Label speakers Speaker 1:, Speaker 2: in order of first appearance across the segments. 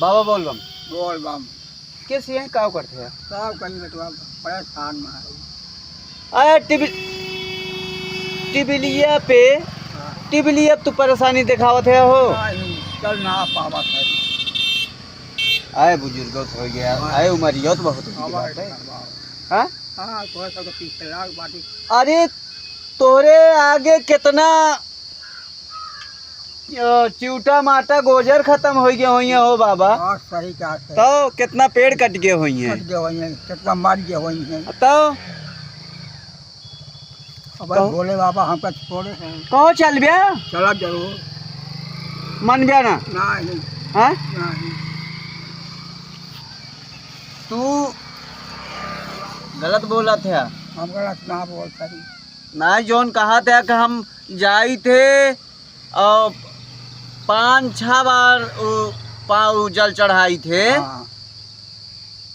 Speaker 1: बाबा बोल बम।
Speaker 2: बोल बम।
Speaker 1: किस ये काव करते हैं?
Speaker 2: काव कहीं बेटवा परेशान में है।
Speaker 1: अरे टिबिलिया पे
Speaker 2: हाँ।
Speaker 1: टिबिलिया तू परेशानी दिखावत है हो।
Speaker 2: नहीं, चल ना पावत है।
Speaker 1: आए बुजुर्ग हो गया, आए उमरिया तो बहुत हो गई। हाँ
Speaker 2: हाँ थोड़ा सा तो पीछे लाग बाटी।
Speaker 1: अरे तोरे आगे कितना चिवटा माटा गोजर खत्म हो गया हुई हो बाबा।
Speaker 2: हाँ सही कहा।
Speaker 1: तो कितना पेड़ कट गए हुई हैं,
Speaker 2: कट गए हुई हैं, कितना मर गए हुई हैं।
Speaker 1: तो
Speaker 2: अब बोले बाबा हमका छोड़े हैं।
Speaker 1: कहो चल बे,
Speaker 2: चला जरूर।
Speaker 1: मन गया ना?
Speaker 2: नहीं
Speaker 1: हाँ
Speaker 2: नहीं।
Speaker 1: तू गलत बोला था।
Speaker 2: हम गलत ना बोलता ही।
Speaker 1: ना जोन कहा था कि हम जाई थे और 5-6 बार पाँव जल चढ़ाई थे।
Speaker 2: हाँ।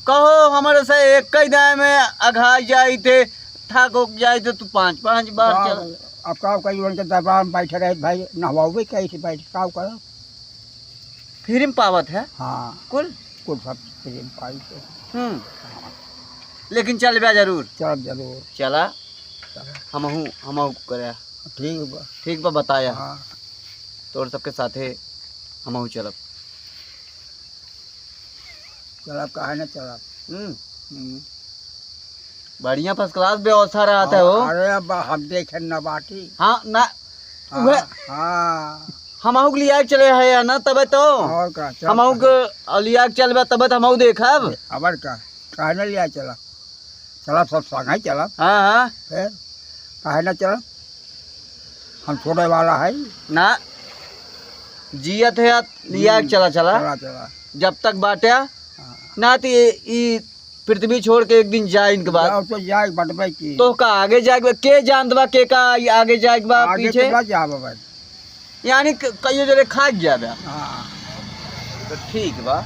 Speaker 1: कहो हमारे से एक ही दाय में अघाई जाई थे, थक उक जाई थे, तू 5-5 बार चल।
Speaker 2: अब काव कई उनके दरबार में बैठे रहे भाई, नहवाओगे कैसे बैठ काव करो।
Speaker 1: फिर में पावत है
Speaker 2: हाँ
Speaker 1: कुल
Speaker 2: कुल सब प्रेम पाई से।
Speaker 1: लेकिन चल बया जरूर।
Speaker 2: चल जरूर
Speaker 1: चला
Speaker 2: चल।
Speaker 1: हमहू करे
Speaker 2: ठीक बा।
Speaker 1: ठीक बा बताया।
Speaker 2: हाँ
Speaker 1: तोर सबके साथे हमहू चलब।
Speaker 2: चलब काहे न चलब।
Speaker 1: बढ़िया फर्स्ट क्लास व्यवस्था रहता है हो।
Speaker 2: अरे अब हम देखे न बाटी।
Speaker 1: हाँ ना
Speaker 2: हाँ हाँ।
Speaker 1: हमहू के लिया चले है या ना, तबे तो
Speaker 2: और का
Speaker 1: हमहू के लिया चलबे तबे तो हमहू देखब।
Speaker 2: अबर का काहे न लिया चलब। चलब सब संग ही चलब।
Speaker 1: हाँ हाँ
Speaker 2: फिर काहे न चलब। हम छोड़े वाला है
Speaker 1: ना, जियत है लिया चला चला
Speaker 2: चला चला।
Speaker 1: जब तक बाटा
Speaker 2: हाँ।
Speaker 1: ना तो ये पृथ्वी छोड़ के एक दिन जाए इनके बाद।
Speaker 2: जाओ तो जाए बटबे की।
Speaker 1: तो का आगे जाए के जानत बा के का आगे जाए बा
Speaker 2: आगे
Speaker 1: पीछे
Speaker 2: तो जाब बस।
Speaker 1: यानी कईयो जरे खा जाबे।
Speaker 2: हाँ
Speaker 1: तो ठीक बा।